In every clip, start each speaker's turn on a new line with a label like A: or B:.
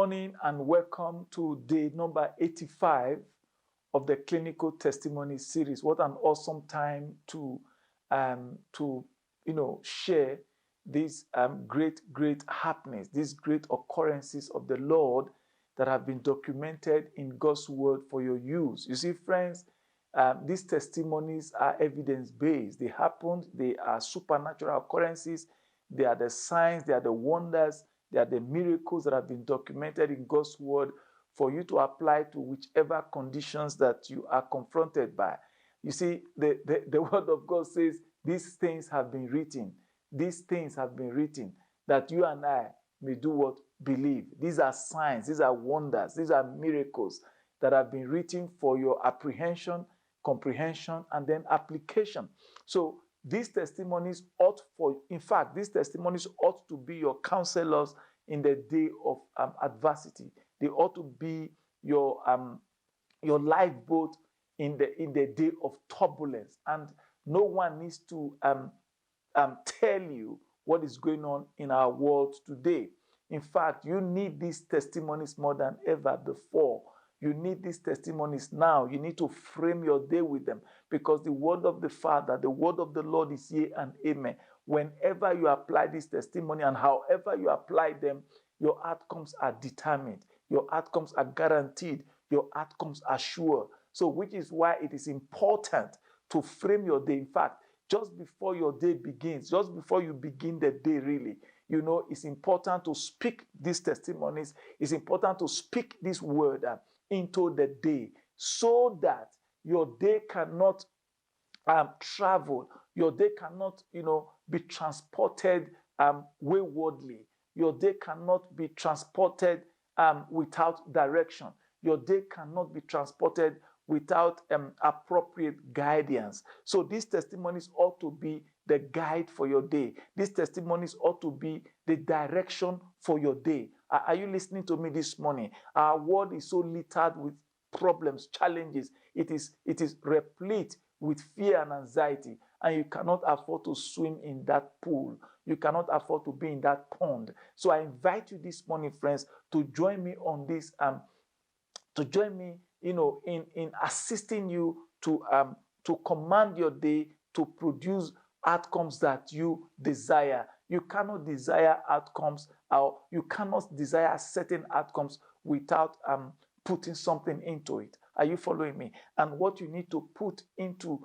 A: morning and welcome to day number 85 of the Clinical Testimony series. What an awesome time to share these great happenings, these great occurrences of the Lord that have been documented in God's word for your use. You see, friends, these testimonies are evidence-based. They happened, they are supernatural occurrences, they are the signs, they are the wonders, they are the miracles that have been documented in God's word for you to apply to whichever conditions that you are confronted by. You see, the word of God says, these things have been written. These things have been written that you and I may do what? Believe. These are signs, these are wonders, these are miracles that have been written for your apprehension, comprehension, and then application. So these testimonies these testimonies ought to be your counselors in the day of adversity. They ought to be your lifeboat in the day of turbulence. And no one needs to tell you what is going on in our world today. In fact, you need these testimonies more than ever before. You need these testimonies now. You need to frame your day with them because the word of the Father, the word of the Lord is yea and amen. Whenever you apply this testimony and however you apply them, your outcomes are determined. Your outcomes are guaranteed. Your outcomes are sure. So which is why it is important to frame your day. In fact, just before your day begins, just before you begin the day really, it's important to speak these testimonies. It's important to speak this word into the day so that your day cannot travel. Your day cannot, be transported waywardly. Your day cannot be transported without direction. Your day cannot be transported without appropriate guidance. So these testimonies ought to be the guide for your day. These testimonies ought to be the direction for your day. Are you listening to me this morning? Our world is so littered with problems, challenges. It is replete with fear and anxiety, and you cannot afford to swim in that pool. You cannot afford to be in that pond. So I invite you this morning, friends, to join me on this, in assisting you to command your day to produce outcomes that you desire. You cannot desire outcomes, or you cannot desire certain outcomes without putting something into it. Are you following me? And what you need to put into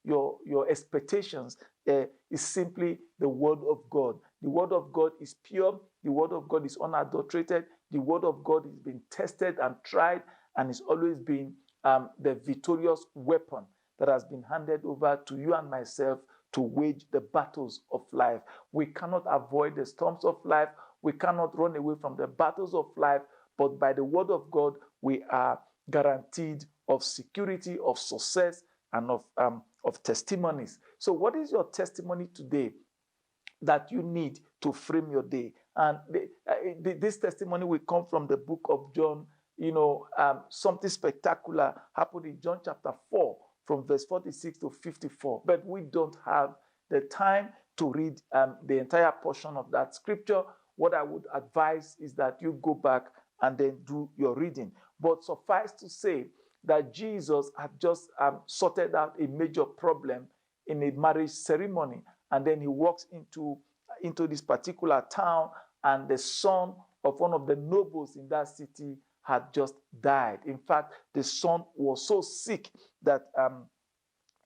A: your expectations is simply the word of God. The word of God is pure. The word of God is unadulterated. The word of God has been tested and tried and is always been the victorious weapon that has been handed over to you and myself to wage the battles of life. We cannot avoid the storms of life. We cannot run away from the battles of life, but by the word of God, we are guaranteed of security, of success, and of testimonies. So what is your testimony today that you need to frame your day? And this testimony will come from the book of John. Something spectacular happened in John chapter 4 from verse 46 to 54. But we don't have the time to read the entire portion of that scripture. What I would advise is that you go back and then do your reading. But suffice to say that Jesus had just sorted out a major problem in a marriage ceremony. And then he walks into this particular town, and the son of one of the nobles in that city had just died. In fact, the son was so sick that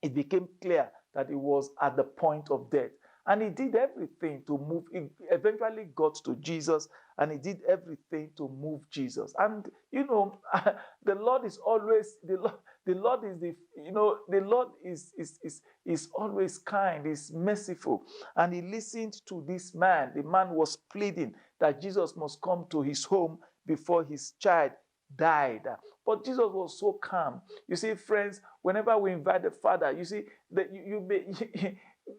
A: it became clear that he was at the point of death. And he did everything to move. He eventually got to Jesus, and he did everything to move Jesus. And the Lord is always the Lord is always kind, is merciful, and he listened to this man. The man was pleading that Jesus must come to his home before his child died. But Jesus was so calm. You see, friends, whenever we invite the Father, you see that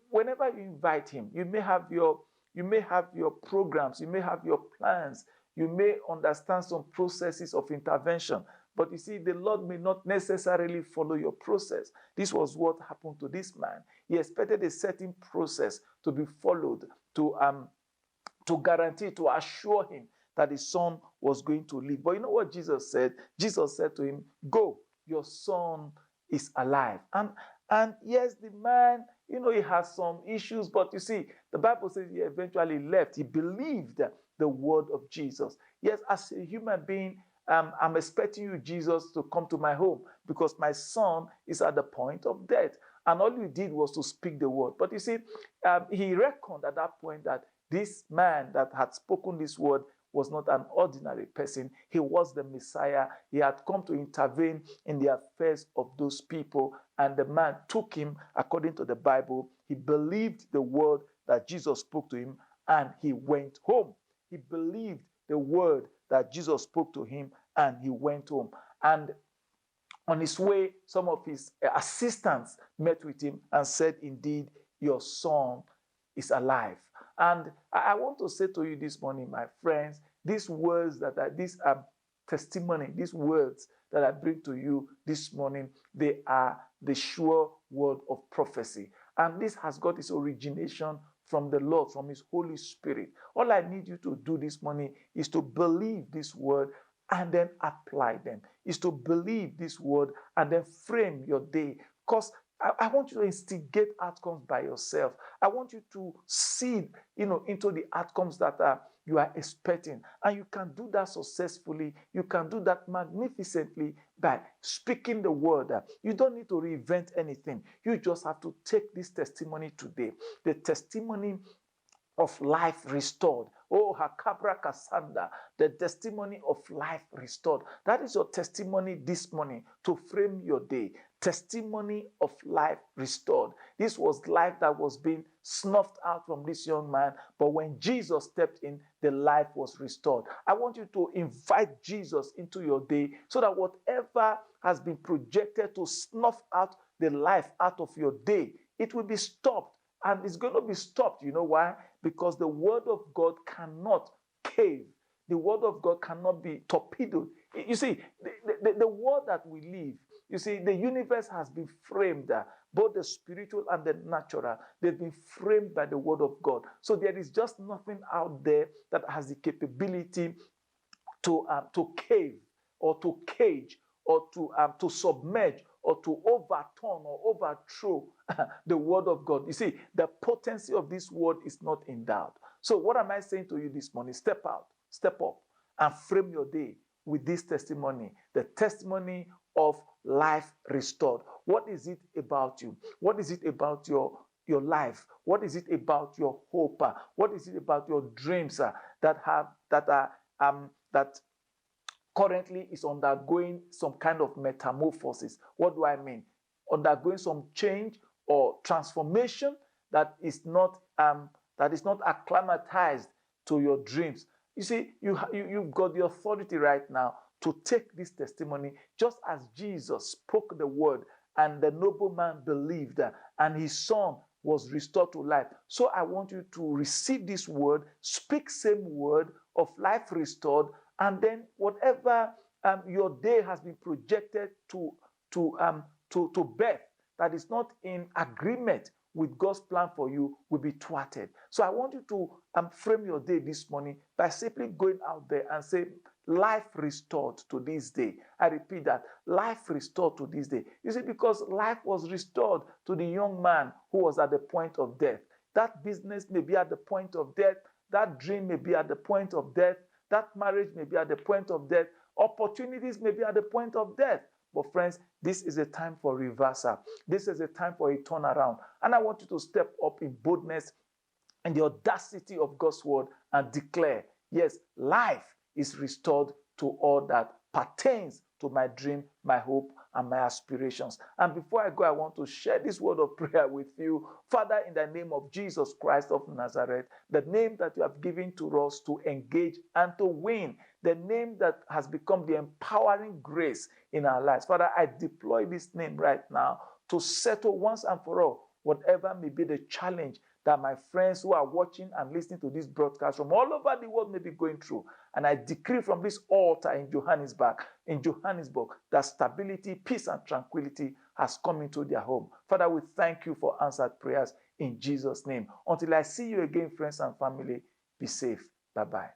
A: whenever you invite him, you may have your programs, you may have your plans, you may understand some processes of intervention, but you see, the Lord may not necessarily follow your process. This was what happened to this man. He expected a certain process to be followed to guarantee, to assure him that his son was going to live. But you know what Jesus said? Jesus said to him, go, your son is alive. And yes, the man, he has some issues, but you see, the Bible says he eventually left. He believed the word of Jesus. Yes, as a human being, I'm expecting you, Jesus, to come to my home because my son is at the point of death. And all you did was to speak the word. But you see, he reckoned at that point that this man that had spoken this word was not an ordinary person. He was the Messiah. He had come to intervene in the affairs of those people. And the man took him, according to the Bible. He believed the word that Jesus spoke to him, and he went home. He believed the word that Jesus spoke to him, and he went home. And on his way, some of his assistants met with him and said, indeed, your son is alive. And I want to say to you this morning, my friends, these words that are, these testimony, these words that I bring to you this morning, they are the sure word of prophecy. And this has got its origination from the Lord, from his Holy Spirit. All I need you to do this morning is to believe this word and then apply them, is to believe this word and then frame your day. Because I want you to instigate outcomes by yourself. I want you to see, into the outcomes that you are expecting. And you can do that successfully. You can do that magnificently by speaking the word. You don't need to reinvent anything. You just have to take this testimony today. The testimony of life restored. Oh, Hakabra Kasanda, the testimony of life restored. That is your testimony this morning to frame your day. Testimony of life restored. This was life that was being snuffed out from this young man, but when Jesus stepped in, the life was restored. I want you to invite Jesus into your day so that whatever has been projected to snuff out the life out of your day, it will be stopped. And it's going to be stopped. You know why? Because the word of God cannot cave. The word of God cannot be torpedoed. You see, the world that we live, you see, the universe has been framed, both the spiritual and the natural. They've been framed by the word of God. So there is just nothing out there that has the capability to cave or to cage or to submerge or to overturn or overthrow the word of God. You see, the potency of this word is not in doubt. So what am I saying to you this morning? Step out, step up, and frame your day with this testimony, the testimony of life restored. What is it about you? What is it about your life? What is it about your hope? What is it about your dreams that currently is undergoing some kind of metamorphosis? What do I mean? Undergoing some change or transformation that is not acclimatized to your dreams. You see, you've got the authority right now to take this testimony, just as Jesus spoke the word and the nobleman believed and his son was restored to life. So I want you to receive this word, speak same word of life restored, and then whatever your day has been projected to birth that is not in agreement with God's plan for you will be thwarted. So I want you to frame your day this morning by simply going out there and say, life restored to this day. I repeat that, life restored to this day. You see, because life was restored to the young man who was at the point of death. That business may be at the point of death. That dream may be at the point of death. That marriage may be at the point of death. Opportunities may be at the point of death. But friends, this is a time for reversal. This is a time for a turnaround. And I want you to step up in boldness and the audacity of God's word and declare, yes, life is restored to all that pertains to my dream, my hope, and my aspirations. And before I go, I want to share this word of prayer with you. Father, in the name of Jesus Christ of Nazareth, the name that you have given to us to engage and to win, the name that has become the empowering grace in our lives. Father, I deploy this name right now to settle once and for all whatever may be the challenge that my friends who are watching and listening to this broadcast from all over the world may be going through. And I decree from this altar in Johannesburg, that stability, peace, and tranquility has come into their home. Father, we thank you for answered prayers in Jesus' name. Until I see you again, friends and family, be safe. Bye-bye.